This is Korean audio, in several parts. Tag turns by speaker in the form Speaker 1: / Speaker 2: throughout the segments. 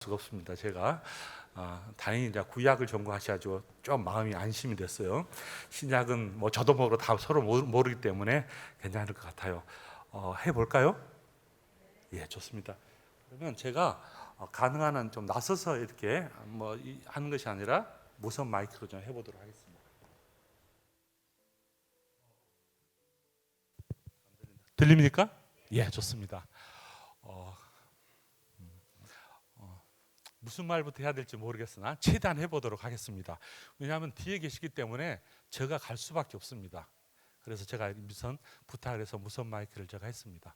Speaker 1: 수가 없습니다. 제가 다행히 이제 구약을 전공하셔가지고 좀 마음이 안심이 됐어요. 신약은 뭐 저도 모르고 다 서로 모르기 때문에 괜찮을 것 같아요. 해볼까요? 예, 좋습니다. 그러면 제가 가능한 한 좀 나서서 이렇게 하는 것이 아니라 무선 마이크로 좀 해보도록 하겠습니다. 들립니까? 예, 좋습니다. 어, 무슨 말부터 해야 될지 모르겠으나 최대한 해보도록 하겠습니다. 왜냐하면 뒤에 계시기 때문에 제가 갈 수밖에 없습니다. 그래서 제가 부탁을 해서 무선 마이크를 제가 했습니다.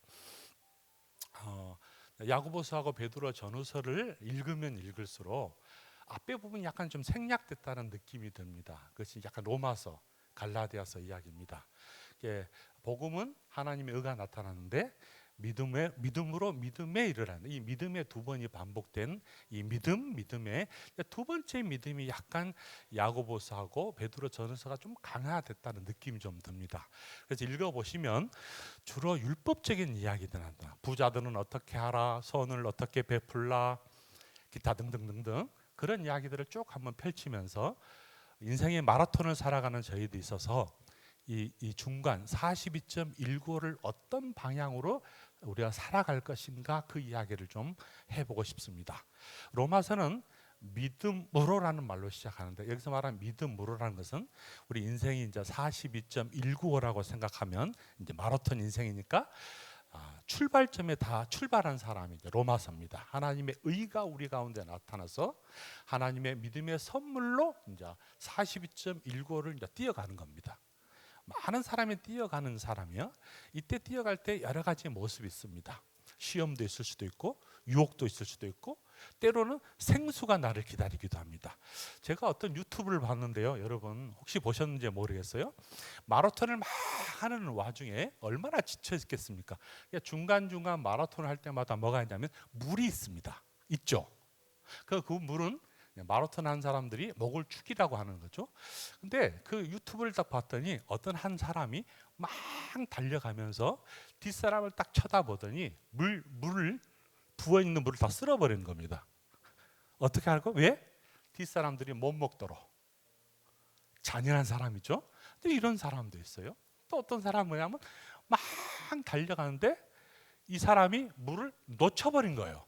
Speaker 1: 야고보서하고 베드로 전후서를 읽으면 읽을수록 앞에 부분이 약간 좀 생략됐다는 느낌이 듭니다. 그것이 약간 로마서, 갈라디아서 이야기입니다. 복음은 하나님의 의가 나타나는데 믿음으로 믿음에 이르라는 이 믿음의 두 번이 반복된 이 믿음의 두 번째 믿음이 약간 야고보서하고 베드로 전서가 좀 강화됐다는 느낌이 좀 듭니다. 그래서 읽어보시면 주로 율법적인 이야기들 한다. 부자들은 어떻게 하라, 선을 어떻게 베풀라, 기타 등등등등 그런 이야기들을 쭉 한번 펼치면서 인생의 마라톤을 살아가는 저희도 있어서 이 중간 42.195를 어떤 방향으로 우리가 살아갈 것인가 그 이야기를 좀 해보고 싶습니다. 로마서는 믿음으로라는 말로 시작하는데 여기서 말하는 믿음으로라는 것은 우리 인생이 이제 42.195라고 생각하면 이제 마라톤 인생이니까 출발점에 다 출발한 사람이 이제 로마서입니다. 하나님의 의가 우리 가운데 나타나서 하나님의 믿음의 선물로 이제 42.195를 이제 뛰어가는 겁니다. 많은 사람이 뛰어가는 사람이요. 이때 뛰어갈 때 여러 가지 모습이 있습니다. 시험도 있을 수도 있고 유혹도 있을 수도 있고 때로는 생수가 나를 기다리기도 합니다. 제가 어떤 유튜브를 봤는데요. 여러분 혹시 보셨는지 모르겠어요. 마라톤을 막 하는 와중에 얼마나 지쳐 있겠습니까? 중간중간 마라톤을 할 때마다 뭐가 있냐면 물이 있습니다. 있죠. 그 물은 마라톤 한 사람들이 목을 축이라고 하는 거죠. 근데 그 유튜브를 딱 봤더니 어떤 한 사람이 막 달려가면서 뒷사람을 딱 쳐다보더니 물을 부어있는 물을 다 쓸어버리는 겁니다. 어떻게 할까? 왜? 뒷사람들이 못 먹도록. 잔인한 사람이죠. 근데 이런 사람도 있어요. 또 어떤 사람은 뭐냐면 막 달려가는데 이 사람이 물을 놓쳐버린 거예요.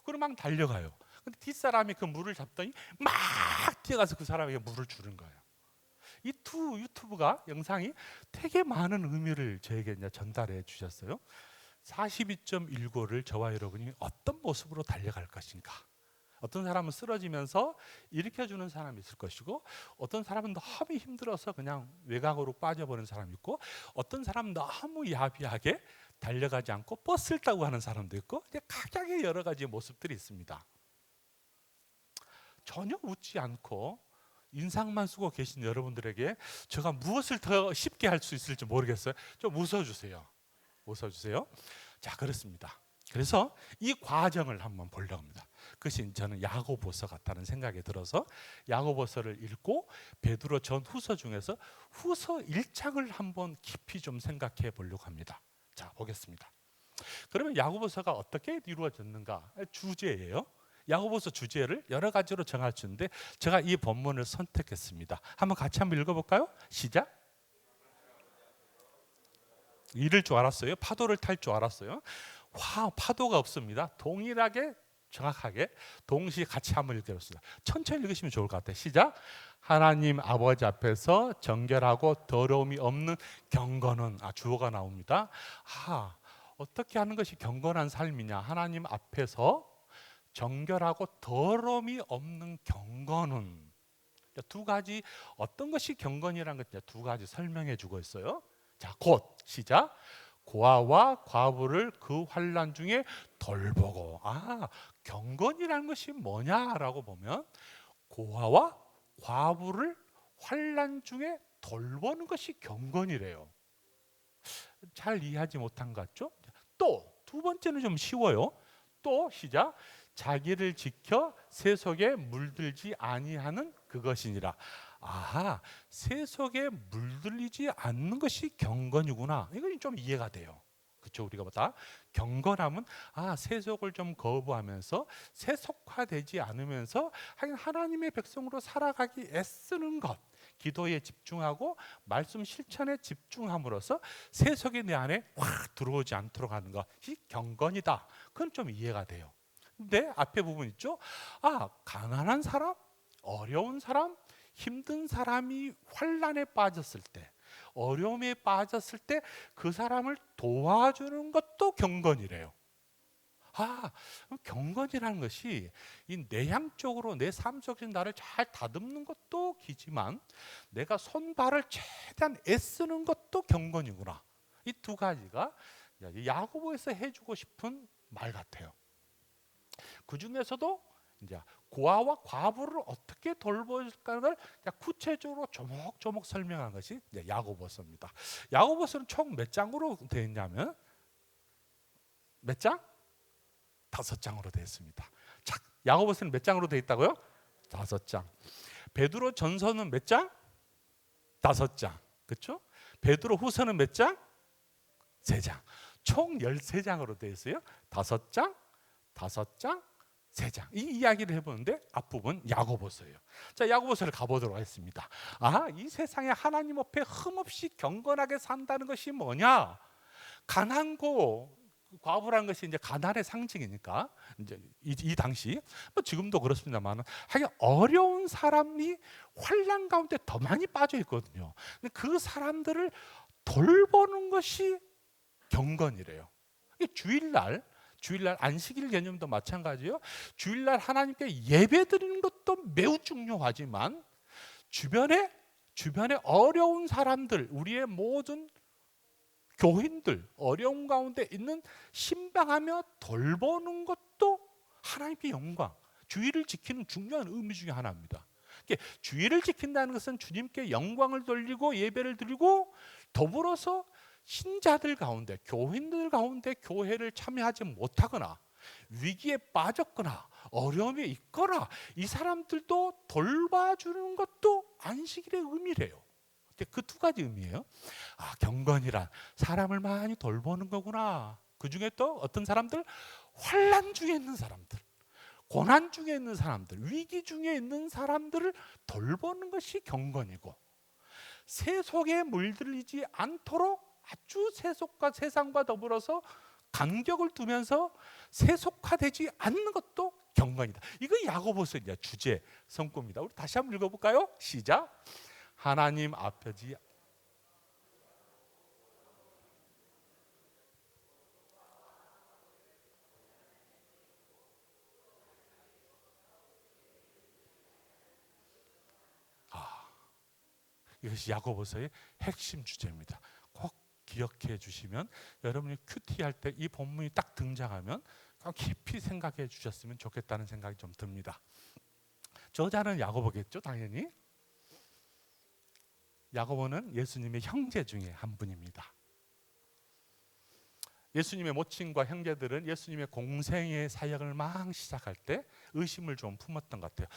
Speaker 1: 그럼 막 달려가요. 근데 뒷사람이 그 물을 잡더니 막 뛰어가서 그 사람에게 물을 주는 거예요. 이 두 유튜브가 영상이 되게 많은 의미를 저에게 이제 전달해 주셨어요. 42.195를 저와 여러분이 어떤 모습으로 달려갈 것인가. 어떤 사람은 쓰러지면서 일으켜주는 사람이 있을 것이고 어떤 사람은 너무 힘들어서 그냥 외곽으로 빠져버리는 사람이 있고 어떤 사람은 너무 야비하게 달려가지 않고 버스를 타고 하는 사람도 있고 각각의 여러 가지 모습들이 있습니다. 전혀 웃지 않고 인상만 쓰고 계신 여러분들에게 제가 무엇을 더 쉽게 할 수 있을지 모르겠어요. 좀 웃어주세요. 웃어주세요. 자, 그렇습니다. 그래서 이 과정을 한번 보려고 합니다. 그것이 저는 야고보서 같다는 생각이 들어서 야고보서를 읽고 베드로 전후서 중에서 후서 1장을 한번 깊이 좀 생각해 보려고 합니다. 자, 보겠습니다. 그러면 야고보서가 어떻게 이루어졌는가? 주제예요. 야고보서 주제를 여러 가지로 정할 수 있는데 제가 이 본문을 선택했습니다. 같이 한번 읽어볼까요? 시작. 이럴 줄 알았어요. 파도를 탈 줄 알았어요. 파도가 없습니다. 동일하게 정확하게 동시에 같이 한번 읽어보겠습니다. 천천히 읽으시면 좋을 것 같아요. 시작. 하나님 아버지 앞에서 정결하고 더러움이 없는 경건은 주어가 나옵니다. 어떻게 하는 것이 경건한 삶이냐? 하나님 앞에서 정결하고 더러움이 없는 경건은 두 가지. 어떤 것이 경건이라는 것 두 가지 설명해 주고 있어요. 자, 곧 시작. 고아와 과부를 그 환난 중에 돌보고. 경건이라는 것이 뭐냐라고 보면 고아와 과부를 환난 중에 돌보는 것이 경건이래요. 잘 이해하지 못한 것 같죠? 또 두 번째는 좀 쉬워요. 또 시작. 자기를 지켜 세속에 물들지 아니하는 그것이니라. 세속에 물들리지 않는 것이 경건이구나. 이건 좀 이해가 돼요. 그렇죠. 우리가 보다 경건함은 세속을 좀 거부하면서 세속화되지 않으면서 하나님의 백성으로 살아가기 애쓰는 것, 기도에 집중하고 말씀 실천에 집중함으로써 세속이 내 안에 확 들어오지 않도록 하는 것이 경건이다. 그건 좀 이해가 돼요. 근데 앞에 부분 있죠. 가난한 사람, 어려운 사람, 힘든 사람이 환난에 빠졌을 때, 어려움에 빠졌을 때 그 사람을 도와주는 것도 경건이래요. 경건이라는 것이 이 내향적으로 내 삶 속에 나를 잘 다듬는 것도 기지만 내가 손발을 최대한 애쓰는 것도 경건이구나. 이 두 가지가 야고보에서 해주고 싶은 말 같아요. 그 중에서도 이제 고아와 과부를 어떻게 돌볼까를 구체적으로 조목조목 설명한 것이 야고보서입니다. 야고보서는 총 몇 장으로 되어 있냐면 몇 장? 5장으로 되어 있습니다. 야고보서는 몇 장으로 되어 있다고요? 5장. 베드로 전서는 몇 장? 5장. 그렇죠? 베드로 후서는 몇 장? 3장. 총 13장으로 되어 있어요. 5장, 5장, 3장. 이 이야기를 해보는데 앞부분 야고보서예요. 자, 야고보서를 가보도록 하겠습니다. 이 세상에 하나님 앞에 흠없이 경건하게 산다는 것이 뭐냐? 가난고 과부라는 것이 이제 가난의 상징이니까 이제 이 당시 지금도 그렇습니다만 하여간 어려운 사람이 환난 가운데 더 많이 빠져 있거든요. 근데 그 사람들을 돌보는 것이 경건이래요. 주일날 안식일 개념도 마찬가지예요. 주일날 하나님께 예배드리는 것도 매우 중요하지만 주변에 어려운 사람들, 우리의 모든 교인들, 어려운 가운데 있는 신방하며 돌보는 것도 하나님께 영광, 주일을 지키는 중요한 의미 중에 하나입니다. 주일을 지킨다는 것은 주님께 영광을 돌리고 예배를 드리고 더불어서 신자들 가운데, 교인들 가운데 교회를 참여하지 못하거나 위기에 빠졌거나 어려움이 있거나 이 사람들도 돌봐주는 것도 안식일의 의미래요. 그 두 가지 의미예요. 경건이란 사람을 많이 돌보는 거구나. 그 중에 또 어떤 사람들? 환난 중에 있는 사람들, 고난 중에 있는 사람들, 위기 중에 있는 사람들을 돌보는 것이 경건이고, 세속에 물들이지 않도록 아주 세상과 더불어서 간격을 두면서 세속화되지 않는 것도 경건이다. 이거 야고보서 이제 주제 성구입니다. 우리 다시 한번 읽어볼까요? 시작. 하나님 앞에지 이것이 야고보서의 핵심 주제입니다. 꼭 기억해 주시면 여러분이 큐티할 때 이 본문이 딱 등장하면 깊이 생각해 주셨으면 좋겠다는 생각이 좀 듭니다. 저자는 야고보겠죠, 당연히. 야고보는 예수님의 형제 중에 한 분입니다. 예수님의 모친과 형제들은 예수님의 공생의 사역을 막 시작할 때 의심을 좀 품었던 것 같아요.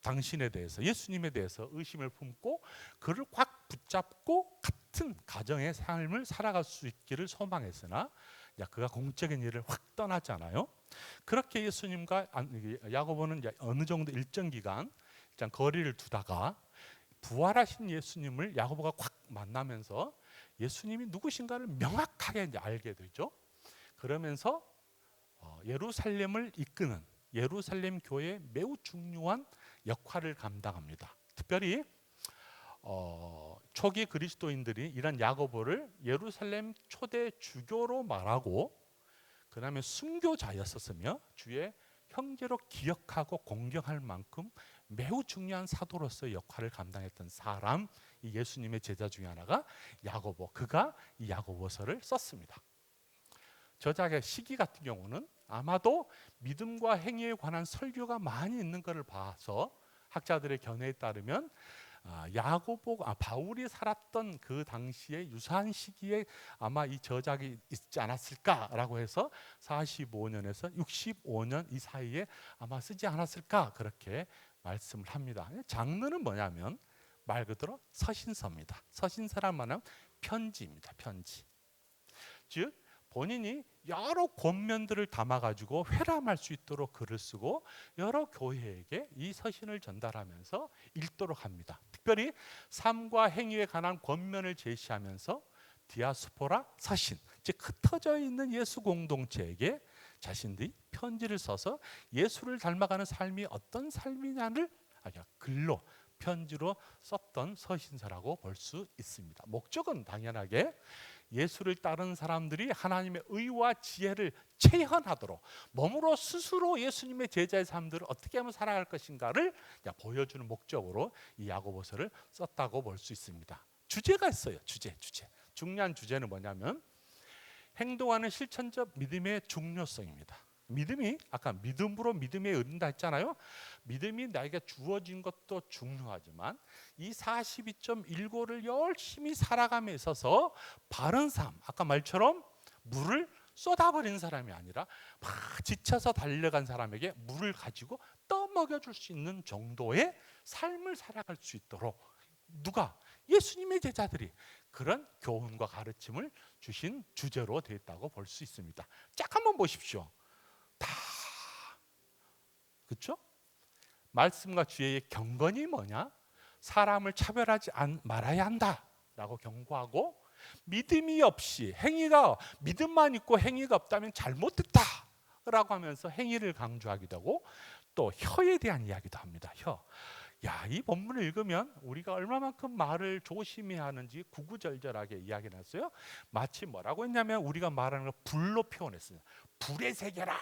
Speaker 1: 당신에 대해서, 예수님에 대해서 의심을 품고 그를 꽉 붙잡고 같은 가정의 삶을 살아갈 수 있기를 소망했으나 그가 공적인 일을 확 떠났잖아요. 그렇게 예수님과 야고보는 어느 정도 일정 기간 거리를 두다가 부활하신 예수님을 야고보가 꽉 만나면서 예수님이 누구신가를 명확하게 알게 되죠. 그러면서 예루살렘을 이끄는 예루살렘 교회의 매우 중요한 역할을 감당합니다. 특별히 초기 그리스도인들이 이런 야고보를 예루살렘 초대 주교로 말하고 그 다음에 순교자였었으며 주의 형제로 기억하고 공경할 만큼 매우 중요한 사도로서의 역할을 감당했던 사람, 이 예수님의 제자 중에 하나가 야고보. 그가 이 야고보서를 썼습니다. 저작의 시기 같은 경우는 아마도 믿음과 행위에 관한 설교가 많이 있는 것을 봐서 학자들의 견해에 따르면 바울이 살았던 그 당시에 유사한 시기에 아마 이 저작이 있지 않았을까라고 해서 45년에서 65년 이 사이에 아마 쓰지 않았을까 그렇게 말씀을 합니다. 장르는 뭐냐면 말 그대로 서신서입니다. 서신서란 말은 편지입니다. 편지. 즉 본인이 여러 권면들을 담아가지고 회람할 수 있도록 글을 쓰고 여러 교회에게 이 서신을 전달하면서 읽도록 합니다. 특별히 삶과 행위에 관한 권면을 제시하면서 디아스포라 서신, 즉 흩어져 있는 예수 공동체에게 자신들이 편지를 써서 예수를 닮아가는 삶이 어떤 삶이냐를 글로 편지로 썼던 서신서라고 볼 수 있습니다. 목적은 당연하게 예수를 따르는 사람들이 하나님의 의와 지혜를 체현하도록 몸으로 스스로 예수님의 제자의 삶들을 어떻게 하면 살아갈 것인가를 보여주는 목적으로 이 야고보서를 썼다고 볼 수 있습니다. 주제가 있어요. 주제. 중요한 주제는 뭐냐면 행동하는 실천적 믿음의 중요성입니다. 믿음이 아까 믿음으로 믿음에 이른다 했잖아요. 믿음이 나에게 주어진 것도 중요하지만 이 42.1고를 열심히 살아감에 있어서 바른 삶, 아까 말처럼 물을 쏟아버린 사람이 아니라 막 지쳐서 달려간 사람에게 물을 가지고 떠먹여줄 수 있는 정도의 삶을 살아갈 수 있도록 누가? 예수님의 제자들이 그런 교훈과 가르침을 주신 주제로 되어 있다고 볼 수 있습니다. 쫙 한번 보십시오. 다 그렇죠? 말씀과 주의 경건이 뭐냐? 사람을 차별하지 말아야 한다라고 경고하고, 믿음이 없이 행위가 믿음만 있고 행위가 없다면 잘못됐다라고 하면서 행위를 강조하기도 하고, 또 혀에 대한 이야기도 합니다. 혀. 이 본문을 읽으면 우리가 얼마만큼 말을 조심해야 하는지 구구절절하게 이야기를 했어요. 마치 뭐라고 했냐면 우리가 말하는 걸 불로 표현했어요. 불에 새겨라.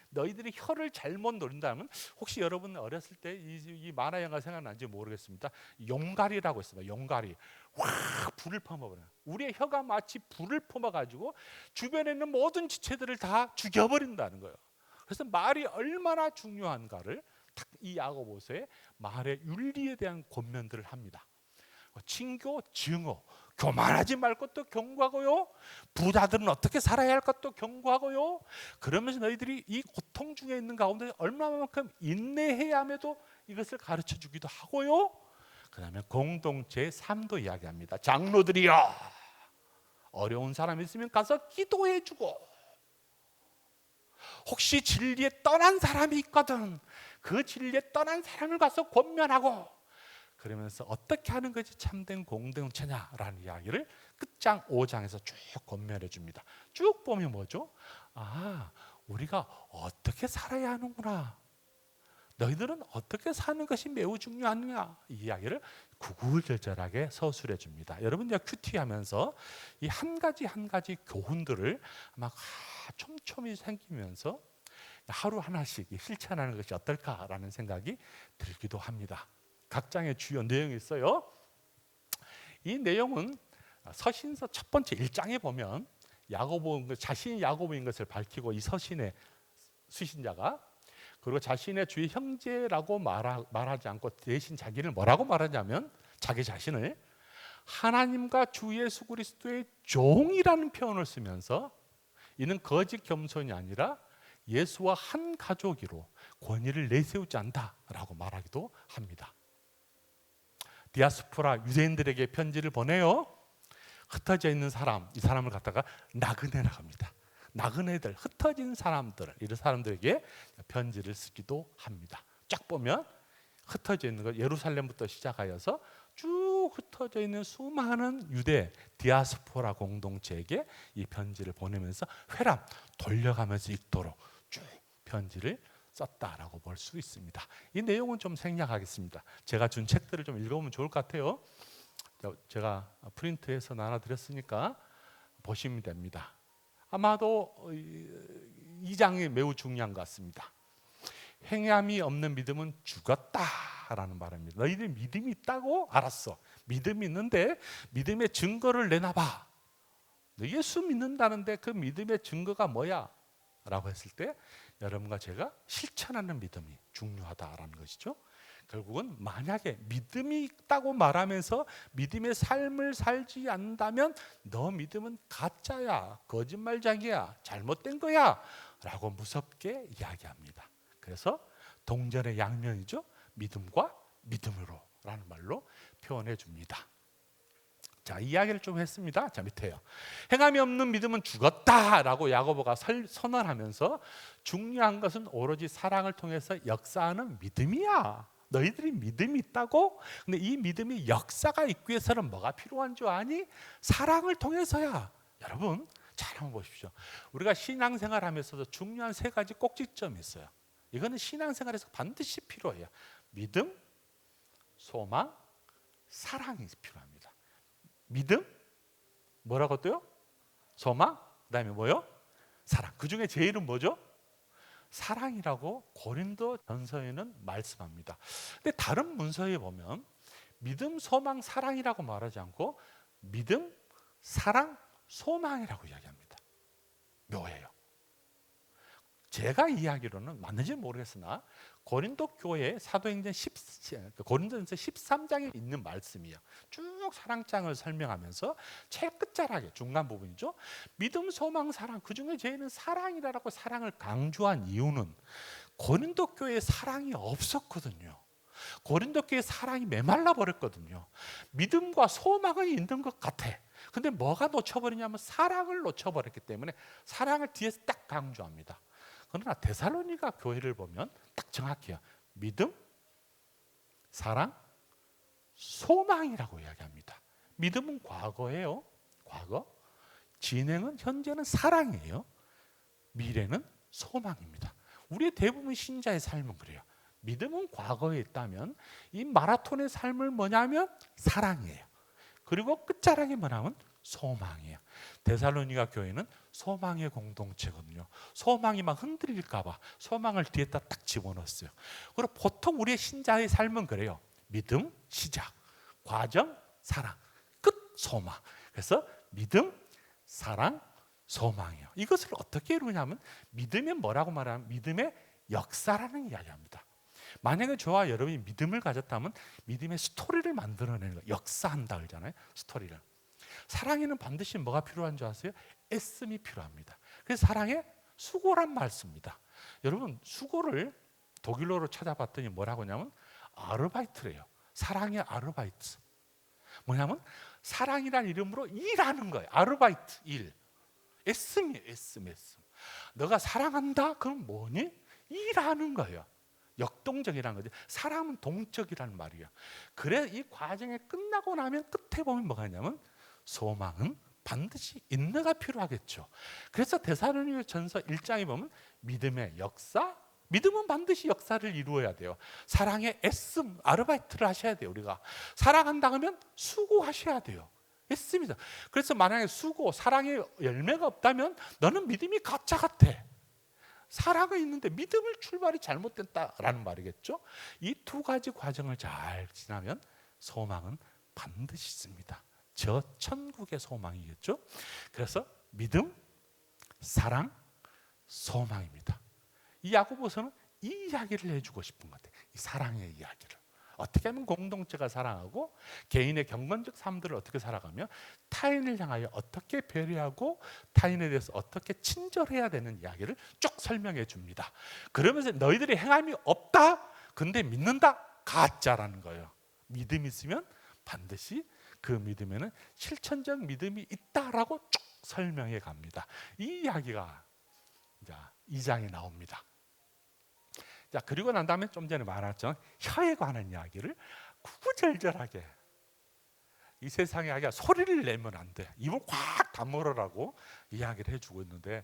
Speaker 1: 너희들이 혀를 잘못 노린다면, 혹시 여러분 어렸을 때 이 만화 영화 생각나는지 모르겠습니다. 용가리라고 했습니다. 용가리. 확 불을 뿜어버려요. 우리의 혀가 마치 불을 뿜어가지고 주변에 있는 모든 지체들을 다 죽여버린다는 거예요. 그래서 말이 얼마나 중요한가를 이 야고보서의 말의 윤리에 대한 권면들을 합니다. 친교, 증오, 교만하지 말 것도 경고하고요. 부자들은 어떻게 살아야 할 것도 경고하고요. 그러면서 너희들이 이 고통 중에 있는 가운데 얼마만큼 인내해야 함에도 이것을 가르쳐 주기도 하고요. 그 다음에 공동체의 삶도 이야기합니다. 장로들이여, 어려운 사람 있으면 가서 기도해 주고, 혹시 진리에 떠난 사람이 있거든 그 진리에 떠난 사람을 가서 권면하고, 그러면서 어떻게 하는 것이 참된 공동체냐라는 이야기를 끝장 5장에서 쭉 권면해 줍니다. 쭉 보면 뭐죠? 우리가 어떻게 살아야 하는구나, 너희들은 어떻게 사는 것이 매우 중요하느냐, 이 이야기를 구구절절하게 서술해 줍니다. 여러분 이제 큐티 하면서 이 한 가지 한 가지 교훈들을 아마 촘촘히 생기면서 하루 하나씩 실천하는 것이 어떨까라는 생각이 들기도 합니다. 각 장의 주요 내용이 있어요. 이 내용은 서신서 첫 번째 1장에 보면 야고보 자신이 야고보인 것을 밝히고, 이 서신의 수신자가, 그리고 자신의 주의 형제라고 말하지 않고 대신 자기를 뭐라고 말하냐면 자기 자신을 하나님과 주 예수 그리스도의 종이라는 표현을 쓰면서, 이는 거짓 겸손이 아니라 예수와 한 가족이로 권위를 내세우지 않다라고 말하기도 합니다. 디아스포라 유대인들에게 편지를 보내요. 흩어져 있는 사람, 이 사람을 갖다가 나그네라 합니다. 나그네들, 흩어진 사람들, 이런 사람들에게 편지를 쓰기도 합니다. 쫙 보면 흩어져 있는 것, 예루살렘부터 시작하여서 쭉 흩어져 있는 수많은 유대 디아스포라 공동체에게 이 편지를 보내면서 회람 돌려가면서 읽도록 쭉 편지를 썼다라고 볼 수 있습니다. 이 내용은 좀 생략하겠습니다. 제가 준 책들을 좀 읽어보면 좋을 것 같아요. 제가 프린트해서 나눠드렸으니까 보시면 됩니다. 아마도 이 장이 매우 중요한 것 같습니다. 행함이 없는 믿음은 죽었다라는 말입니다. 너희들 믿음이 있다고? 알았어. 믿음이 있는데 믿음의 증거를 내놔봐. 너 예수 믿는다는데 그 믿음의 증거가 뭐야? 라고 했을 때 여러분과 제가 실천하는 믿음이 중요하다라는 것이죠. 결국은 만약에 믿음이 있다고 말하면서 믿음의 삶을 살지 않는다면 너 믿음은 가짜야, 거짓말장이야, 잘못된 거야 라고 무섭게 이야기합니다. 그래서 동전의 양면이죠. 믿음과 믿음으로 라는 말로 표현해 줍니다. 자, 이야기를 좀 했습니다. 자, 밑에요. 행함이 없는 믿음은 죽었다라고 야고보가 선언하면서 중요한 것은 오로지 사랑을 통해서 역사하는 믿음이야. 너희들이 믿음이 있다고? 근데 이 믿음이 역사가 있기 위해서는 뭐가 필요한 줄 아니? 사랑을 통해서야. 여러분 잘 한번 보십시오. 우리가 신앙생활 하면서도 중요한 세 가지 꼭지점이 있어요. 이거는 신앙생활에서 반드시 필요해요. 믿음, 소망, 사랑이 필요합니다. 믿음, 뭐라고 또요? 소망, 그다음에 뭐요? 사랑. 그 중에 제일은 뭐죠? 사랑이라고 고린도전서에는 말씀합니다. 근데 다른 문서에 보면 믿음, 소망, 사랑이라고 말하지 않고 믿음, 사랑, 소망이라고 이야기합니다. 묘해요. 제가 이야기로는 맞는지 모르겠으나 고린도 교회 사도행전 고린도전서 13장에 있는 말씀이에요. 쭉 사랑장을 설명하면서 책 끝자락에 중간 부분이죠. 믿음, 소망, 사랑, 그 중에 제일은 사랑이라고 사랑을 강조한 이유는 고린도 교회에 사랑이 없었거든요. 고린도 교회에 사랑이 메말라 버렸거든요. 믿음과 소망은 있는 것 같아. 근데 뭐가 놓쳐버리냐면 사랑을 놓쳐버렸기 때문에 사랑을 뒤에서 딱 강조합니다. 그러나 데살로니가 교회를 보면 딱 정확해요. 믿음, 사랑, 소망이라고 이야기합니다. 믿음은 과거예요. 과거. 진행은 현재는 사랑이에요. 미래는 소망입니다. 우리의 대부분 신자의 삶은 그래요. 믿음은 과거에 있다면 이 마라톤의 삶을 뭐냐면 사랑이에요. 그리고 끝자락이 뭐냐면 소망이에요. 데살로니가 교회는 소망의 공동체거든요. 소망이 막 흔들릴까 봐 소망을 뒤에다 딱 집어넣었어요. 그리고 보통 우리의 신자의 삶은 그래요. 믿음, 시작, 과정, 사랑, 끝, 소망. 그래서 믿음, 사랑, 소망이에요. 이것을 어떻게 이루냐면 믿음이 뭐라고 말하면 믿음의 역사라는 이야기합니다. 만약에 저와 여러분이 믿음을 가졌다면 믿음의 스토리를 만들어내는 거예요. 역사한다 그러잖아요. 스토리를. 사랑에는 반드시 뭐가 필요한 줄 아세요? 애씀이 필요합니다. 그래서 사랑에 수고란 말 씁니다. 여러분 수고를 독일어로 찾아봤더니 뭐라고 하냐면 아르바이트래요. 사랑의 아르바이트. 뭐냐면 사랑이란 이름으로 일하는 거예요. 아르바이트, 일. 애씀이에요. 애씀. 너가 사랑한다? 그럼 뭐니? 일하는 거예요. 역동적이라는 거죠. 사람은 동적이라는 말이에요. 그래 이 과정이 끝나고 나면 끝에 보면 뭐가 있냐면 소망은 반드시 인내가 필요하겠죠. 그래서 데살로니가전서 1장에 보면 믿음의 역사, 믿음은 반드시 역사를 이루어야 돼요. 사랑의 애씀, 아르바이트를 하셔야 돼요. 우리가 사랑한다 하면 수고하셔야 돼요. 애씀이다. 그래서 만약에 수고, 사랑의 열매가 없다면 너는 믿음이 가짜 같아. 사랑은 있는데 믿음을 출발이 잘못됐다라는 말이겠죠. 이 두 가지 과정을 잘 지나면 소망은 반드시 있습니다. 저 천국의 소망이겠죠. 그래서 믿음, 사랑, 소망입니다. 이 야고보서는 이 이야기를 해주고 싶은 것 같아요. 이 사랑의 이야기를. 어떻게 하면 공동체가 사랑하고 개인의 경건적 삶들을 어떻게 살아가며 타인을 향하여 어떻게 배려하고 타인에 대해서 어떻게 친절해야 되는 이야기를 쭉 설명해 줍니다. 그러면서 너희들이 행함이 없다? 근데 믿는다? 가짜라는 거예요. 믿음이 있으면 반드시 그 믿음에는 실천적 믿음이 있다라고 쭉 설명해 갑니다. 이 이야기가 이제 2장에 나옵니다. 자, 그리고 난 다음에 좀 전에 말했죠. 혀에 관한 이야기를 구구절절하게 이 세상에 아기가 소리를 내면 안 돼. 입을 꽉 다물으라고 이야기를 해주고 있는데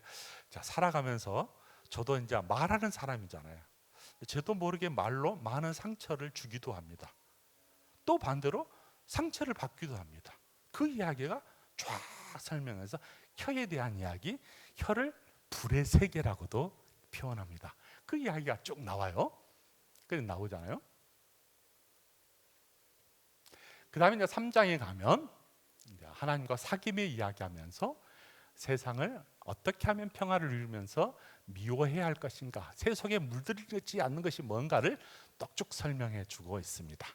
Speaker 1: 자, 살아가면서 저도 이제 말하는 사람이잖아요. 저도 모르게 말로 많은 상처를 주기도 합니다. 또 반대로 상처를 받기도 합니다. 그 이야기가 쫙 설명해서 혀에 대한 이야기, 혀를 불의 세계라고도 표현합니다. 그 이야기가 쭉 나와요. 그래서 나오잖아요. 그 다음에 이제 3장에 가면 이제 하나님과 사귐의 이야기하면서 세상을 어떻게 하면 평화를 이루면서 미워해야 할 것인가, 세속에 물들이지 않는 것이 뭔가를 떡쭉 설명해 주고 있습니다.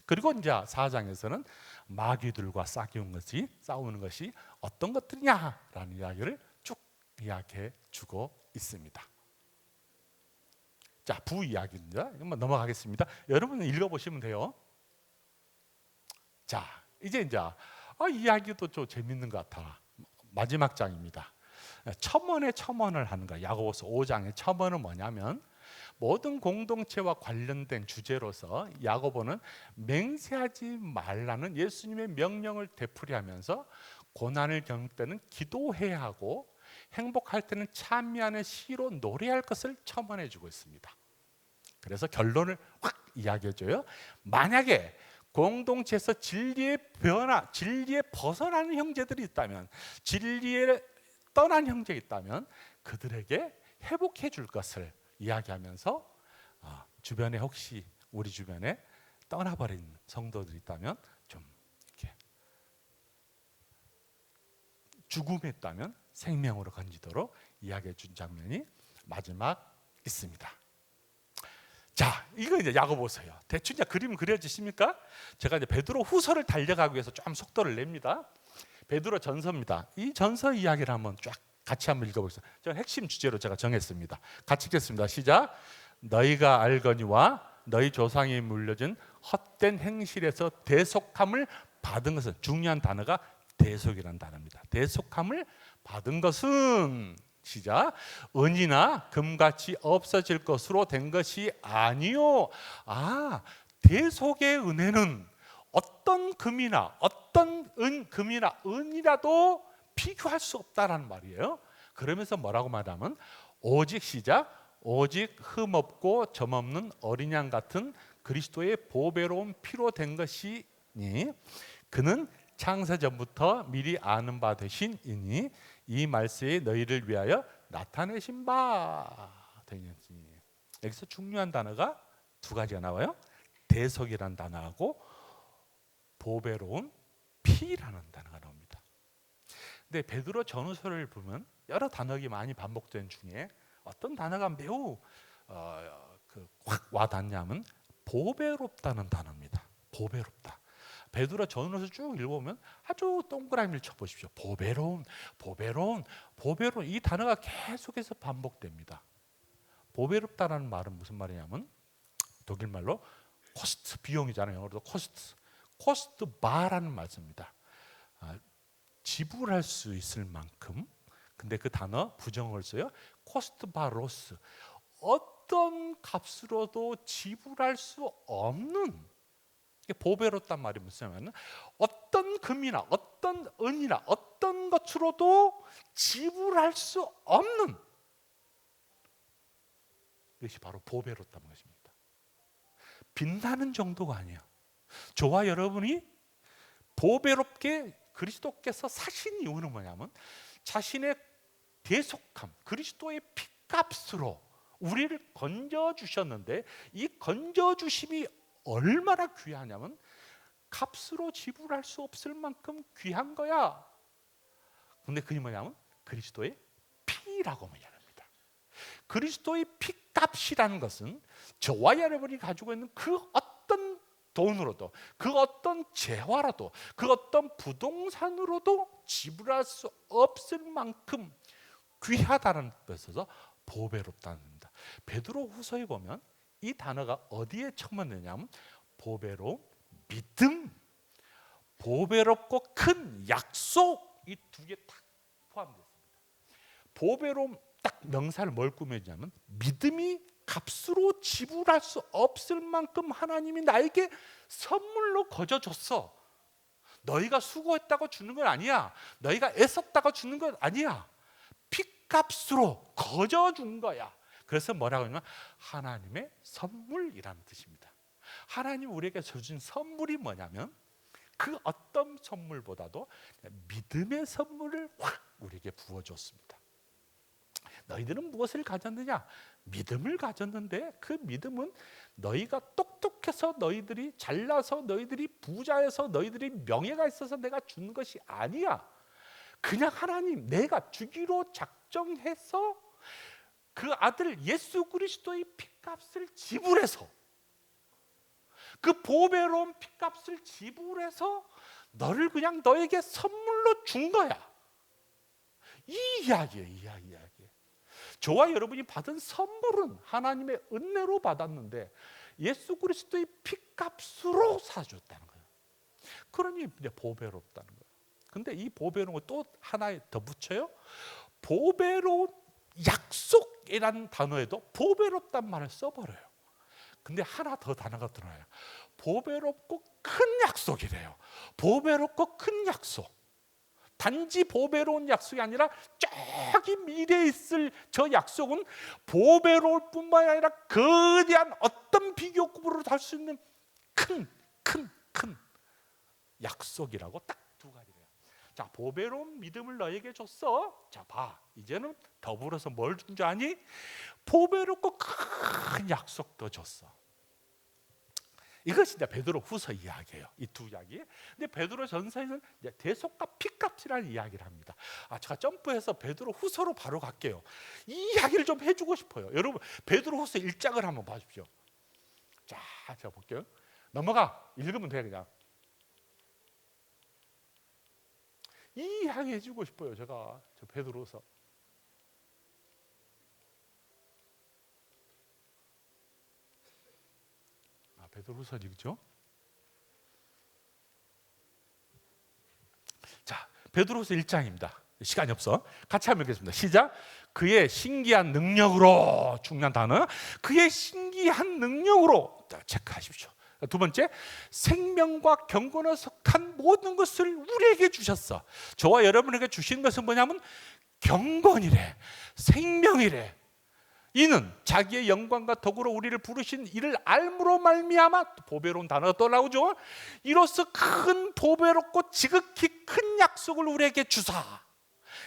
Speaker 1: 그리고 이제 4장에서는 마귀들과 싸우는 것이 어떤 것들이냐라는 이야기를 쭉 이야기해 주고 있습니다. 자, 부 이야기입니다. 한번 넘어가겠습니다. 여러분은 읽어보시면 돼요. 자, 이제 이야기도 좀 재밌는 것 같아. 마지막 장입니다. 첨언에 첨언을 하는 거야. 야고보서 5장의 첨언은 뭐냐면 모든 공동체와 관련된 주제로서 야고보는 맹세하지 말라는 예수님의 명령을 되풀이하면서 고난을 겪을 때는 기도해야 하고 행복할 때는 찬미하는 시로 노래할 것을 첨언해 주고 있습니다. 그래서 결론을 확 이야기해줘요. 만약에 공동체에서 진리에 벗어나는 형제들이 있다면, 진리에 떠난 형제가 있다면 그들에게 회복해 줄 것을 이야기하면서 주변에 혹시 우리 주변에 떠나버린 성도들이 있다면 좀 이렇게 죽음에 있다면 생명으로 건지도록 이야기해 준 장면이 마지막 있습니다. 자, 이거 이제 야고보서요. 대충 이제 그림 그려지십니까? 제가 이제 베드로 후서를 달려가기 위해서 좀 속도를 냅니다. 베드로 전서입니다. 이 전서 이야기를 한번 쫙 같이 한번 읽어보겠습니다. 저는 핵심 주제로 제가 정했습니다. 같이 읽겠습니다. 시작. 너희가 알거니와 너희 조상이 물려준 헛된 행실에서 대속함을 받은 것은, 중요한 단어가 대속이라는 단어입니다. 대속함을 받은 것은, 시작, 은이나 금같이 없어질 것으로 된 것이 아니요. 대속의 은혜는 어떤 금이나 어떤 금이나 은이라도 비교할 수 없다라는 말이에요. 그러면서 뭐라고 말하면 오직, 시작, 오직 흠없고 점없는 어린 양 같은 그리스도의 보배로운 피로 된 것이니 그는 창세 전부터 미리 아는 바 되신 이니 이 말씀이 너희를 위하여 나타내신 바 되니. 여기서 중요한 단어가 두 가지가 나와요. 대속이라는 단어하고 보배로운 피라는 단어가 나옵니다. 근데 베드로 전후서를 보면 여러 단어가 많이 반복된 중에 어떤 단어가 매우 확 와닿냐면 보배롭다는 단어입니다. 보배롭다. 베드로 전후서 쭉 읽어보면 아주 동그라미를 쳐보십시오. 보배로운, 보배로운, 보배로운, 이 단어가 계속해서 반복됩니다. 보배롭다라는 말은 무슨 말이냐면 독일 말로 코스트, 비용이잖아요. 영어로도 코스트 바라는 말입니다. 지불할 수 있을 만큼. 근데 그 단어 부정을 써요. 코스트 바로스, 어떤 값으로도 지불할 수 없는, 보배롭단 말이 무슨 말이냐면 어떤 금이나 어떤 은이나 어떤 것으로도 지불할 수 없는 것이 바로 보배롭다는 것입니다. 빛나는 정도가 아니에요. 저와 여러분이 보배롭게 그리스도께서 사신 이유는 뭐냐면 자신의 대속함, 그리스도의 피값으로 우리를 건져주셨는데 이 건져주심이 얼마나 귀하냐면 값으로 지불할 수 없을 만큼 귀한 거야. 근데 그게 뭐냐면 그리스도의 피라고 말합니다. 그리스도의 피값이라는 것은 저와 여러분이 가지고 있는 그 어떤 돈으로도, 그 어떤 재화라도, 그 어떤 부동산으로도 지불할 수 없을 만큼 귀하다는 뜻에서 보배롭다는 겁니다. 베드로 후서에 보면 이 단어가 어디에 첨언되냐면 보배로운 믿음, 보배롭고 큰 약속, 이 두 개 딱 포함되어 있습니다. 보배로움 딱 명사를 뭘 꾸며주냐면 믿음이 값으로 지불할 수 없을 만큼 하나님이 나에게 선물로 거저줬어. 너희가 수고했다고 주는 건 아니야. 너희가 애썼다고 주는 건 아니야. 피값으로 거저준 거야. 그래서 뭐라고 하냐면 하나님의 선물이라는 뜻입니다. 하나님 우리에게 주신 선물이 뭐냐면 그 어떤 선물보다도 믿음의 선물을 확 우리에게 부어줬습니다. 너희들은 무엇을 가졌느냐? 믿음을 가졌는데 그 믿음은 너희가 똑똑해서, 너희들이 잘나서, 너희들이 부자여서, 너희들이 명예가 있어서 내가 준 것이 아니야. 그냥 하나님 내가 주기로 작정해서 그 아들 예수 그리스도의 피값을 지불해서, 그 보배로운 피값을 지불해서 너를 그냥 너에게 선물로 준 거야. 이 이야기예요. 이 이야기. 저와 여러분이 받은 선물은 하나님의 은혜로 받았는데 예수 그리스도의 피값으로 사줬다는 거예요. 그러니 이제 보배롭다는 거예요. 근데 이 보배로운 거 또 하나 더 붙여요. 보배로운 약속이라는 단어에도 보배롭단 말을 써버려요. 근데 하나 더 단어가 들어요. 보배롭고 큰 약속이래요. 보배롭고 큰 약속. 단지 보배로운 약속이 아니라 저기 미래에 있을 저 약속은 보배로울 뿐만 아니라 거대한 어떤 비교급으로 달 수 있는 큰 약속이라고 딱 두 가지래요. 자, 보배로운 믿음을 너에게 줬어. 자, 봐. 이제는 더불어서 뭘 준 줄 아니? 보배롭고 큰 약속도 줬어. 이것이 이제 베드로 후서 이야기예요. 이 두 이야기. 근데 베드로 전서에는 이제 대속과 피값이라는 이야기를 합니다. 제가 점프해서 베드로 후서로 바로 갈게요. 이 이야기를 좀 해주고 싶어요. 여러분, 베드로 후서 1장을 한번 봐주십시오. 자, 제가 볼게요. 넘어가. 읽으면 돼 그냥. 이 이야기 해주고 싶어요. 제가 저 베드로 후서. 베드로후서 읽죠? 자, 베드로후서 1장입니다. 시간이 없어. 같이 한번 읽겠습니다. 시작. 그의 신기한 능력으로, 중요한 단어. 그의 신기한 능력으로. 자, 체크하십시오. 두 번째, 생명과 경건에 속한 모든 것을 우리에게 주셨어. 저와 여러분에게 주신 것은 뭐냐면 경건이래, 생명이래. 이는 자기의 영광과 덕으로 우리를 부르신 이를 알므로 말미암아, 보배로운 단어가 또 나오죠. 이로써 큰 보배롭고 지극히 큰 약속을 우리에게 주사.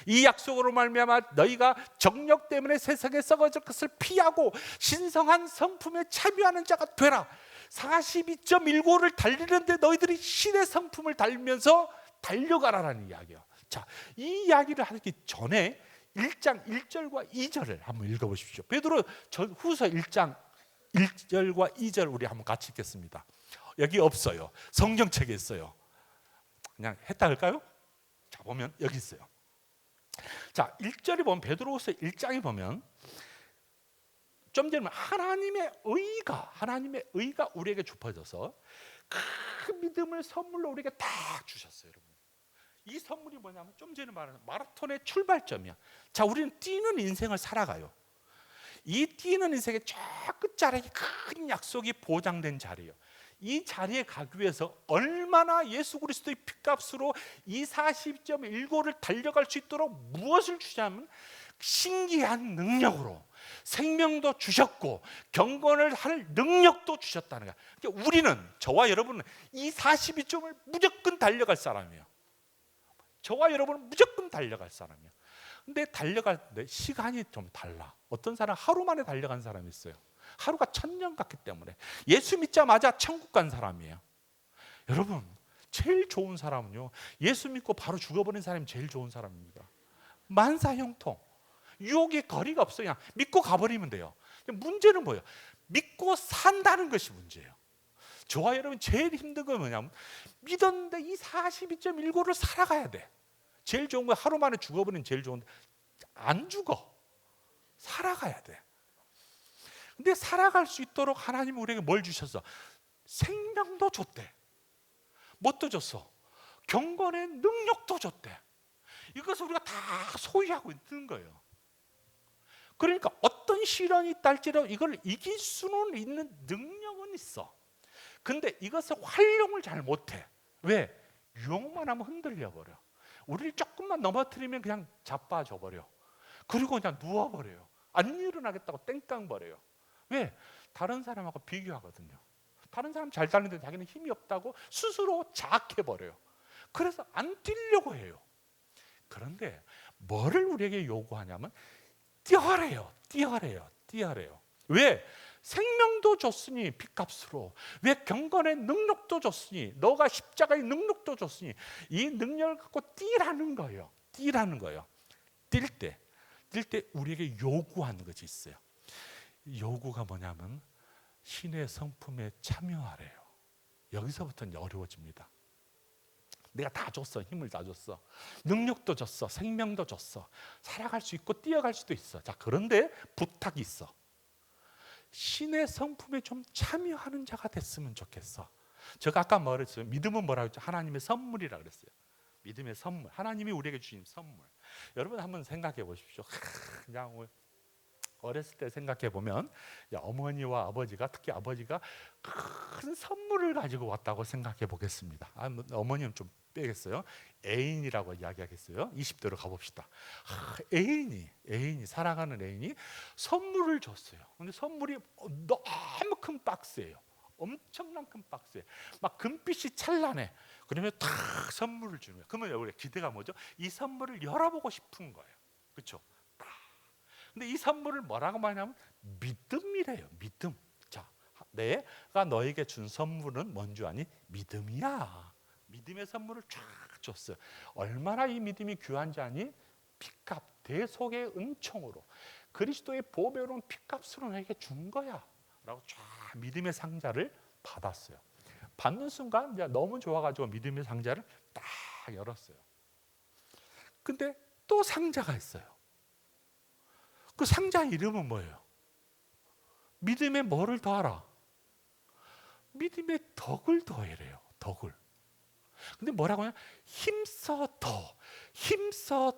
Speaker 1: 이 약속으로 말미암아 너희가 정력 때문에 세상에 썩어질 것을 피하고 신성한 성품에 참여하는 자가 되라. 42.19를 달리는데 너희들이 신의 성품을 달면서 달려가라라는 이야기예요. 자, 이 이야기를 하기 전에 1장 1절과 2절을 한번 읽어보십시오. 베드로 후서 1장 1절과 2절 우리 한번 같이 읽겠습니다. 여기 없어요. 성경책에 있어요. 그냥 했다 할까요? 자, 보면 여기 있어요. 자, 1절에 보면, 베드로후서 1장에 보면 좀 전에 하나님의 의가 우리에게 좁혀져서 그 믿음을 선물로 우리에게 다 주셨어요. 여러분, 이 선물이 뭐냐면 좀 전에 말한 마라톤의 출발점이야. 자, 우리는 뛰는 인생을 살아가요. 이 뛰는 인생의 저 끝자락에 큰 약속이 보장된 자리예요. 이 자리에 가기 위해서 얼마나 예수 그리스도의 피값으로 이 40.19를 달려갈 수 있도록 무엇을 주냐면 신기한 능력으로 생명도 주셨고 경건을 할 능력도 주셨다는 거야. 그러니까 우리는, 저와 여러분은 이 42점을 무조건 달려갈 사람이에요. 저와 여러분은 무조건 달려갈 사람이에요. 근데 달려갈 때 시간이 좀 달라. 어떤 사람 하루 만에 달려간 사람이 있어요. 하루가 1000년 같기 때문에. 예수 믿자마자 천국 간 사람이에요. 여러분, 제일 좋은 사람은요, 예수 믿고 바로 죽어버린 사람이 제일 좋은 사람입니다. 만사형통, 유혹의 거리가 없어요. 그냥 믿고 가버리면 돼요. 문제는 뭐예요? 믿고 산다는 것이 문제예요. 저와 여러분 제일 힘든 건 뭐냐면 믿었는데 이 42.19를 살아가야 돼. 제일 좋은 거 하루 만에 죽어버리는 제일 좋은데 안 죽어. 살아가야 돼. 근데 살아갈 수 있도록 하나님은 우리에게 뭘 주셨어? 생명도 줬대. 뭣도 줬어? 경건의 능력도 줬대. 이것을 우리가 다 소유하고 있는 거예요. 그러니까 어떤 시련이 있다 할지라도 이걸 이길 수는 있는 능력은 있어. 근데 이것을 활용을 잘 못해. 왜? 유혹만 하면 흔들려 버려. 우리를 조금만 넘어뜨리면 그냥 자빠져 버려. 그리고 그냥 누워버려요. 안 일어나겠다고 땡깡 버려요. 왜? 다른 사람하고 비교하거든요. 다른 사람 잘 달리는데 자기는 힘이 없다고 스스로 자학해버려요. 그래서 안 뛰려고 해요. 그런데 뭐를 우리에게 요구하냐면 뛰어래요. 왜? 생명도 줬으니 피값으로, 왜 경건의 능력도 줬으니, 너가 십자가의 능력도 줬으니 이 능력을 갖고 뛰라는 거예요. 뛸 때 우리에게 요구하는 것이 있어요. 요구가 뭐냐면 신의 성품에 참여하래요. 여기서부터는 어려워집니다. 내가 다 줬어. 힘을 다 줬어. 능력도 줬어. 생명도 줬어. 살아갈 수 있고 뛰어갈 수도 있어. 자, 그런데 부탁이 있어. 신의 성품에 좀 참여하는 자가 됐으면 좋겠어. 제가 아까 말했어요. 믿음은 뭐라고 했죠? 하나님의 선물이라고 그랬어요. 믿음의 선물, 하나님이 우리에게 주신 선물. 여러분 한번 생각해 보십시오. 그냥 어렸을 때 생각해 보면 어머니와 아버지가, 특히 아버지가 큰 선물을 가지고 왔다고 생각해 보겠습니다. 어머니는 좀 빼겠어요. 애인이라고 이야기하겠어요. 20대로 가봅시다. 애인이 사랑하는 애인이 선물을 줬어요. 근데 선물이 너무 큰 박스예요. 엄청난 큰 박스에 막 금빛이 찬란해. 그러면 탁 선물을 주는 거예요. 그러면 우리 기대가 뭐죠? 이 선물을 열어보고 싶은 거예요. 그렇죠? 근데 이 선물을 뭐라고 말하냐면 믿음이래요. 믿음. 자, 내가 너에게 준 선물은 뭔지 아니? 믿음이야. 믿음의 선물을 쫙 줬어요. 얼마나 이 믿음이 귀한지 아니? 피값, 대속의 은총으로 그리스도의 보배로운 피값으로 너에게 준 거야 라고 쫙 믿음의 상자를 받았어요. 받는 순간 이제 너무 좋아가지고 믿음의 상자를 딱 열었어요. 근데 또 상자가 있어요. 그 상자 이름은 뭐예요? 믿음에 뭐를 더하라? 믿음의 덕을 더해래요. 덕을. 근데 뭐라고 하냐? 힘써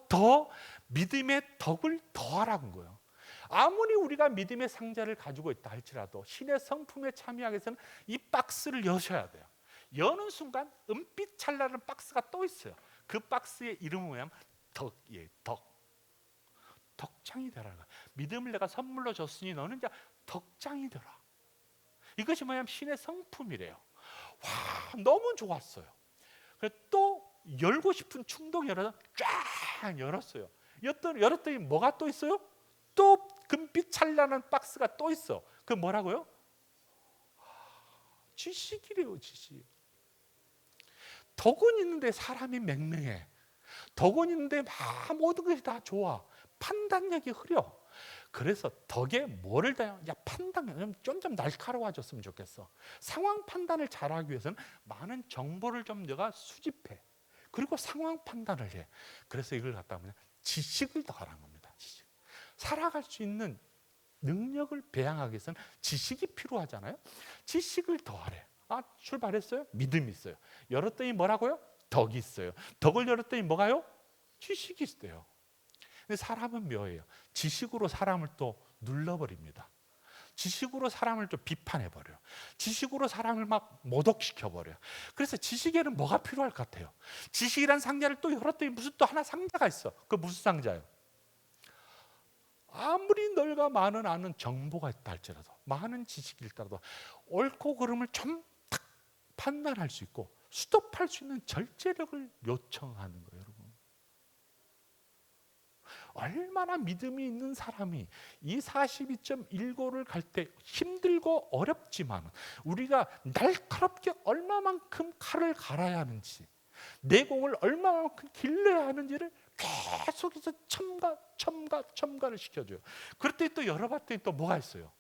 Speaker 1: 더 믿음의 덕을 더하라는 거예요. 아무리 우리가 믿음의 상자를 가지고 있다 할지라도 신의 성품에 참여하기 위해서는 이 박스를 여셔야 돼요. 여는 순간 은빛 찬란한 박스가 또 있어요. 그 박스의 이름은 뭐냐면 덕이에요. 덕장이 되라. 믿음을 내가 선물로 줬으니 너는 이제 덕장이 되라. 이것이 뭐냐면 신의 성품이래요. 와, 너무 좋았어요. 그래서 또 열고 싶은 충동이 열어서 쫙 열었어요. 열었더니 뭐가 또 있어요? 또 금빛 찬란한 박스가 또 있어. 그 뭐라고요? 지식이래요. 지식. 덕은 있는데 사람이 맹맹해. 덕은 있는데 모든 것이 다 좋아. 판단력이 흐려. 그래서 덕에 뭐를 다 판단, 좀 날카로워졌으면 좋겠어. 상황 판단을 잘하기 위해서는 많은 정보를 좀 내가 수집해. 그리고 상황 판단을 해. 그래서 이걸 갖다 보면 지식을 더하라는 겁니다. 지식. 살아갈 수 있는 능력을 배양하기 위해서는 지식이 필요하잖아요. 지식을 더하래. 출발했어요? 믿음이 있어요. 열었더니 뭐라고요? 덕이 있어요. 덕을 열었더니 뭐가요? 지식이 있어요. 근데 사람은 묘해요. 지식으로 사람을 또 눌러버립니다. 지식으로 사람을 좀 비판해버려요. 지식으로 사람을 막 모독시켜버려요. 그래서 지식에는 뭐가 필요할 것 같아요? 지식이란 상자를 또 열었더니 무슨 또 하나 상자가 있어. 그 무슨 상자예요? 아무리 너희가 많은 아는 정보가 있다 할지라도, 많은 지식이 있더라도 옳고 그름을 좀 딱 판단할 수 있고 스톱할 수 있는 절제력을 요청하는 거예요. 여러분, 얼마나 믿음이 있는 사람이 이 42.1고를 갈 때 힘들고 어렵지만 우리가 날카롭게 얼마만큼 칼을 갈아야 하는지, 내공을 얼마만큼 길러야 하는지를 계속해서 첨가를 시켜줘요. 그럴 때 또 열어봤더니 또 뭐가 있어요?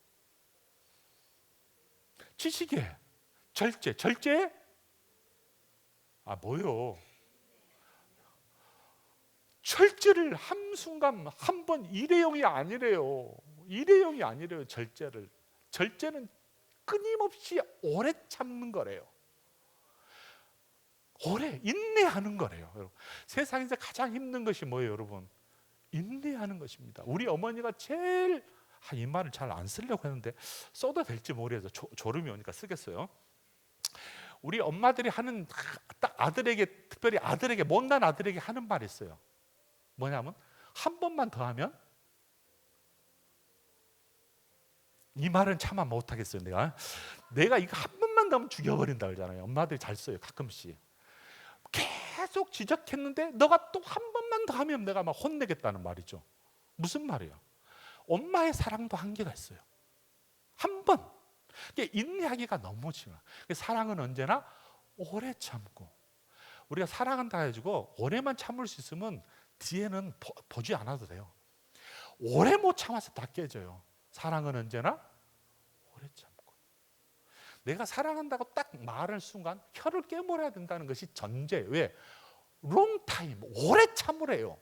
Speaker 1: 지식에 절제? 뭐요? 절제를 한순간 한 번 일회용이 아니래요. 일회용이 아니래요. 절제는 끊임없이 오래 참는 거래요. 오래 인내하는 거래요. 여러분, 세상에서 가장 힘든 것이 뭐예요, 여러분? 인내하는 것입니다. 우리 어머니가 제일 이 말을 잘 안 쓰려고 했는데 써도 될지 모르겠어요. 졸음이 오니까 쓰겠어요. 우리 엄마들이 하는 딱 아들에게, 특별히 아들에게, 못난 아들에게 하는 말이 있어요. 뭐냐면 한 번만 더 하면, 이 말은 차마 못하겠어요. 내가 이거 한 번만 더 하면 죽여버린다 그러잖아요. 엄마들이 잘 써요. 가끔씩 계속 지적했는데 너가 또 한 번만 더 하면 내가 막 혼내겠다는 말이죠. 무슨 말이에요? 엄마의 사랑도 한계가 있어요. 한 번 인내하기가 너무 심해요. 사랑은 언제나 오래 참고, 우리가 사랑한다 해가지고 오래만 참을 수 있으면 뒤에는 보지 않아도 돼요. 오래 못 참아서 다 깨져요. 사랑은 언제나 오래 참고. 내가 사랑한다고 딱 말할 순간 혀를 깨물어야 된다는 것이 전제. 왜? 롱타임, 오래 참으래요.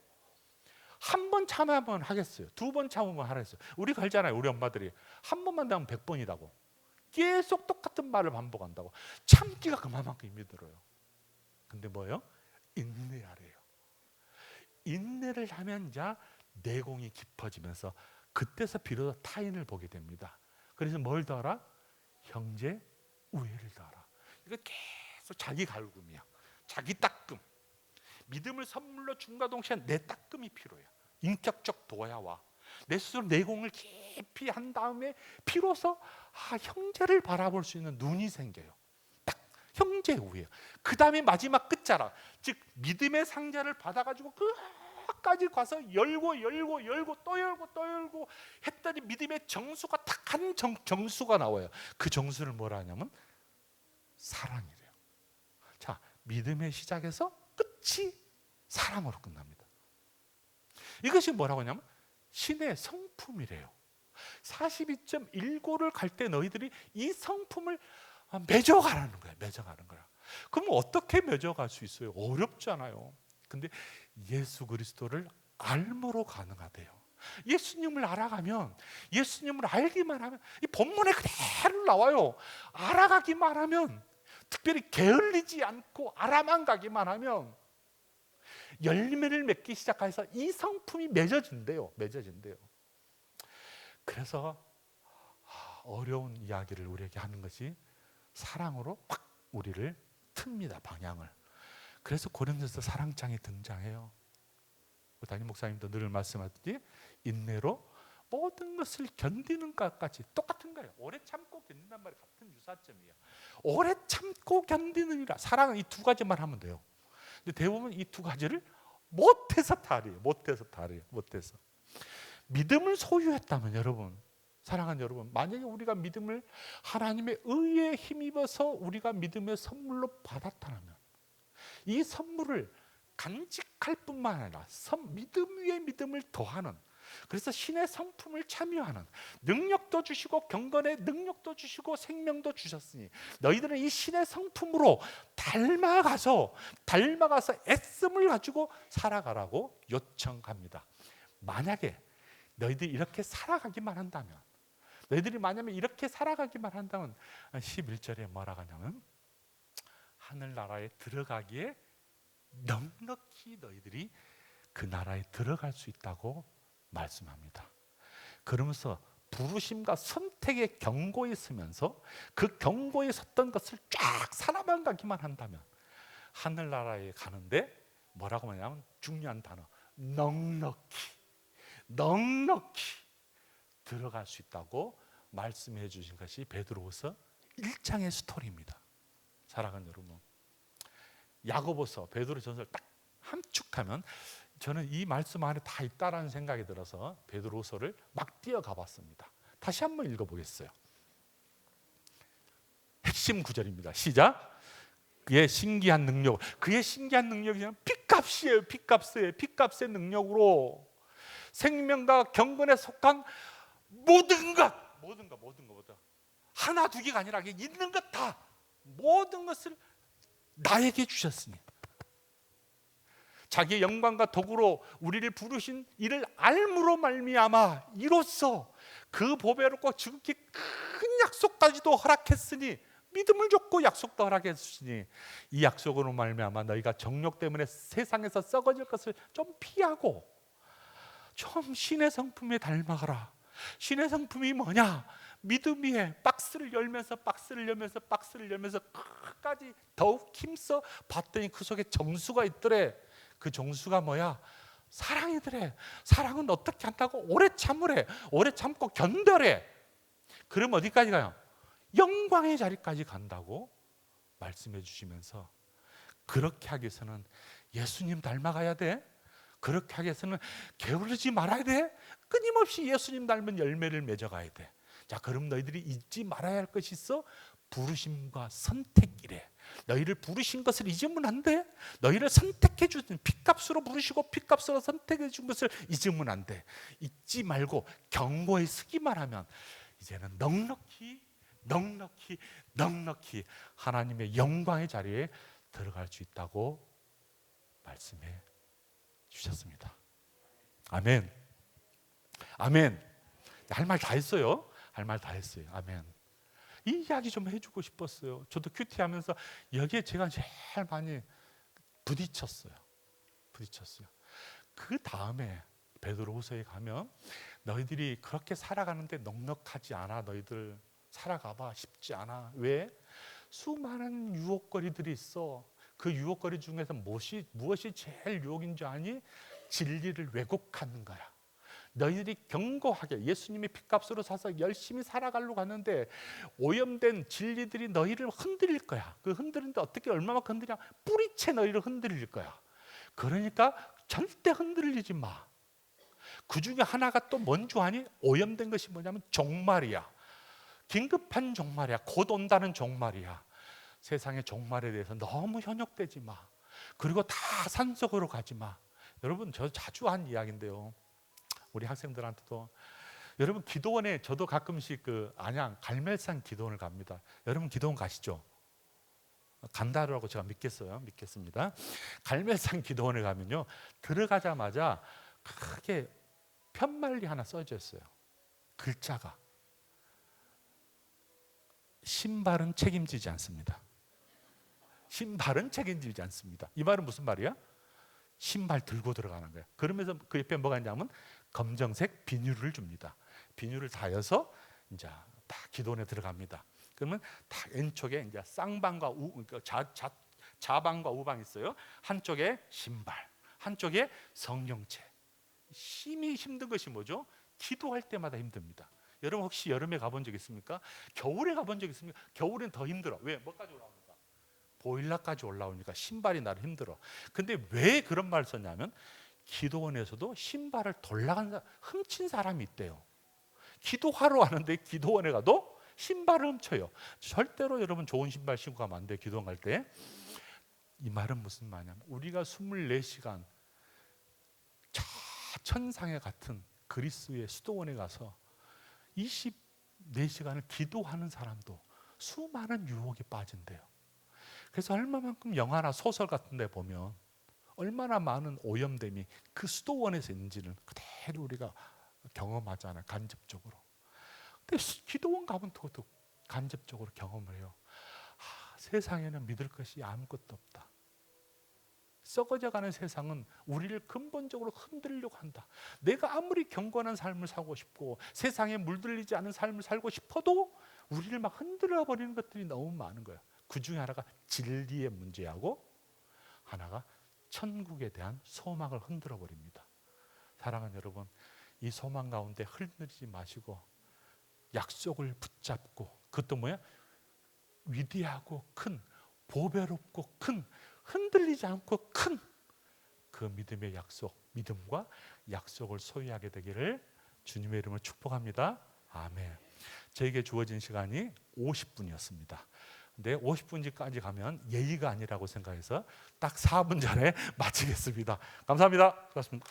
Speaker 1: 한 번 참으면 하겠어요. 두 번 참으면 하겠어요. 우리 걸잖아요. 우리 엄마들이 한 번만 더 하면 100번이라고 계속 똑같은 말을 반복한다고. 참기가 그만큼 힘이 들어요. 근데 뭐예요? 인내하래요. 인내를 하면 이제 내공이 깊어지면서 그때서 비로소 타인을 보게 됩니다. 그래서 뭘 더하라? 형제 우애를 더하라. 이거 계속 자기 갈굼이야. 자기 닦음. 믿음을 선물로 줌과 동시에 내 닦음이 필요해요. 인격적 도야와 내 스스로 내공을 깊이 한 다음에 비로소 형제를 바라볼 수 있는 눈이 생겨요. 딱 형제 우애. 그 다음에 마지막 끝자락, 즉 믿음의 상자를 받아가지고 끝까지 가서 열고 또 열고 했더니 믿음의 정수가 딱 한 정수가 나와요. 그 정수를 뭐라 하냐면 사랑이래요. 자, 믿음의 시작에서 끝이 사랑으로 끝납니다. 이것이 뭐라고 하냐면 신의 성품이래요. 42.15를 갈 때 너희들이 이 성품을 맺어가라는 거야. 맺어가는 거야. 그럼 어떻게 맺어갈 수 있어요? 어렵잖아요. 근데 예수 그리스도를 알므로 가능하대요. 예수님을 알아가면, 예수님을 알기만 하면, 이 본문에 그대로 나와요. 알아가기만 하면, 특별히 게을리지 않고 알아만 가기만 하면 열매를 맺기 시작해서 이 성품이 맺어진대요. 그래서 어려운 이야기를 우리에게 하는 것이 사랑으로 확 우리를 틉니다. 방향을. 그래서 고린도서 사랑장이 등장해요. 담임 목사님도 늘 말씀하듯이 인내로 모든 것을 견디는 것까지 똑같은 거예요. 오래 참고 견딘단 말이 같은 유사점이에요. 오래 참고 견디느니라. 사랑은 이 두 가지만 하면 돼요. 근데 대부분 이 두 가지를 못해서 탈이에요. 못해서. 믿음을 소유했다면 여러분, 사랑하는 여러분, 만약에 우리가 믿음을 하나님의 의에 힘입어서 우리가 믿음의 선물로 받았다면 이 선물을 간직할 뿐만 아니라 믿음 위에 믿음을 더하는, 그래서 신의 성품을 참여하는 능력도 주시고 경건의 능력도 주시고 생명도 주셨으니 너희들은 이 신의 성품으로 닮아가서 애씀을 가지고 살아가라고 요청합니다. 만약에 너희들이 이렇게 살아가기만 한다면, 너희들이 만약에 이렇게 살아가기만 한다면 11절에 뭐라고 하냐면 하늘나라에 들어가기에 넉넉히 너희들이 그 나라에 들어갈 수 있다고 말씀합니다. 그러면서 부르심과 선택의 경고에 서면서 그 경고에 섰던 것을 쫙 살아만 가기만 한다면 하늘나라에 가는데 뭐라고 하냐면 중요한 단어, 넉넉히 들어갈 수 있다고 말씀해 주신 것이 베드로후서 1장의 스토리입니다. 사랑하는 여러분, 야고보서, 베드로전서를 딱 함축하면 저는 이 말씀 안에 다 있다라는 생각이 들어서 베드로후서를 막 뛰어가 봤습니다. 다시 한번 읽어보겠어요. 핵심 구절입니다. 시작. 그의 신기한 능력이 그냥 핏값이에요. 핏값의 능력으로 생명과 경건에 속한 모든 것 하나 두 개가 아니라 있는 것 다 모든 것을 나에게 주셨으니 자기의 영광과 덕으로 우리를 부르신 이를 알므로 말미암아 이로써 그 보배롭고 지극히 큰 약속까지도 허락했으니, 믿음을 줬고 약속도 허락했으니 이 약속으로 말미암아 너희가 정욕 때문에 세상에서 썩어질 것을 좀 피하고 좀 신의 성품에 닮아가라. 신의 성품이 뭐냐? 믿음 위에 박스를 열면서 끝까지 더욱 힘써 봤더니 그 속에 정수가 있더래. 그 정수가 뭐야? 사랑이더래. 사랑은 어떻게 한다고? 오래 참으래. 오래 참고 견뎌래. 그럼 어디까지 가요? 영광의 자리까지 간다고 말씀해 주시면서, 그렇게 하기 위해서는 예수님 닮아가야 돼. 그렇게 하기 위해서는 게으르지 말아야 돼. 끊임없이 예수님 닮은 열매를 맺어가야 돼. 자, 그럼 너희들이 잊지 말아야 할 것이 있어. 부르심과 선택이래. 너희를 부르신 것을 잊으면 안 돼. 너희를 선택해 주신, 핏값으로 부르시고 핏값으로 선택해 준 것을 잊으면 안 돼. 잊지 말고 경고에 서기만 하면 이제는 넉넉히 하나님의 영광의 자리에 들어갈 수 있다고 말씀해 주셨습니다. 아멘. 할 말 다 했어요. 아멘. 이 이야기 좀 해주고 싶었어요. 저도 큐티하면서 여기에 제가 제일 많이 부딪혔어요. 그 다음에 베드로후서에 가면 너희들이 그렇게 살아가는데 넉넉하지 않아. 너희들 살아가봐. 쉽지 않아. 왜? 수많은 유혹거리들이 있어. 그 유혹거리 중에서 무엇이 제일 유혹인 줄 아니? 진리를 왜곡하는 거야. 너희들이 견고하게 예수님이 핏값으로 사서 열심히 살아가려고 하는데 오염된 진리들이 너희를 흔들릴 거야. 그 흔들리는데 어떻게 얼마만큼 흔들냐? 뿌리채 너희를 흔들릴 거야. 그러니까 절대 흔들리지 마. 그 중에 하나가 또 뭔 줄 아니? 오염된 것이 뭐냐면 종말이야. 긴급한 종말이야. 곧 온다는 종말이야. 세상의 종말에 대해서 너무 현혹되지 마. 그리고 다 산속으로 가지 마. 여러분, 저 자주 한 이야기인데요. 우리 학생들한테도 여러분 기도원에 저도 가끔씩 그 안양 갈멜산 기도원을 갑니다. 여러분 기도원 가시죠? 간다라고 제가 믿겠습니다. 갈멜산 기도원에 가면요, 들어가자마자 크게 편말리 하나 써져 있어요. 글자가 신발은 책임지지 않습니다. 신발은 책임지지 않습니다. 이 말은 무슨 말이야? 신발 들고 들어가는 거예요. 그러면서 그 옆에 뭐가 있냐면 검정색 비닐을 줍니다. 비닐을 다여서 이제 다 기도원에 들어갑니다. 그러면 다 왼쪽에 이제 쌍방과 좌방과 우방이 있어요. 한쪽에 신발, 한쪽에 성경책. 심히 힘든 것이 뭐죠? 기도할 때마다 힘듭니다. 여러분 혹시 여름에 가본 적 있습니까? 겨울에 가본 적 있습니까? 겨울엔 더 힘들어. 왜? 뭐까지 올라옵니까? 보일러까지 올라오니까 신발이 나를 힘들어. 근데 왜 그런 말을 썼냐면 기도원에서도 신발을 훔친 사람이 있대요. 기도하러 왔는데 기도원에 가도 신발을 훔쳐요. 절대로 여러분 좋은 신발 신고 가면 안 돼요. 기도원 갈 때. 이 말은 무슨 말이냐면 우리가 24시간 저 천상에 같은 그리스의 수도원에 가서 24시간을 기도하는 사람도 수많은 유혹에 빠진대요. 그래서 얼마만큼 영화나 소설 같은 데 보면 얼마나 많은 오염됨이 그 수도원에서 있는지는 그대로 우리가 경험하잖아요. 간접적으로. 근데 기도원 가면 그것도 간접적으로 경험을 해요. 세상에는 믿을 것이 아무것도 없다. 썩어져가는 세상은 우리를 근본적으로 흔들려고 한다. 내가 아무리 경건한 삶을 살고 싶고 세상에 물들리지 않은 삶을 살고 싶어도 우리를 막 흔들어 버리는 것들이 너무 많은 거예요. 그 중에 하나가 진리의 문제하고 하나가 천국에 대한 소망을 흔들어 버립니다. 사랑하는 여러분, 이 소망 가운데 흔들리지 마시고 약속을 붙잡고, 그것도 뭐야? 위대하고 큰, 보배롭고 큰, 흔들리지 않고 큰 그 믿음의 약속, 믿음과 약속을 소유하게 되기를 주님의 이름으로 축복합니다. 아멘. 저에게 주어진 시간이 50분이었습니다. 근데 50분까지 가면 예의가 아니라고 생각해서 딱 4분 전에 마치겠습니다. 감사합니다. 수고하셨습니다.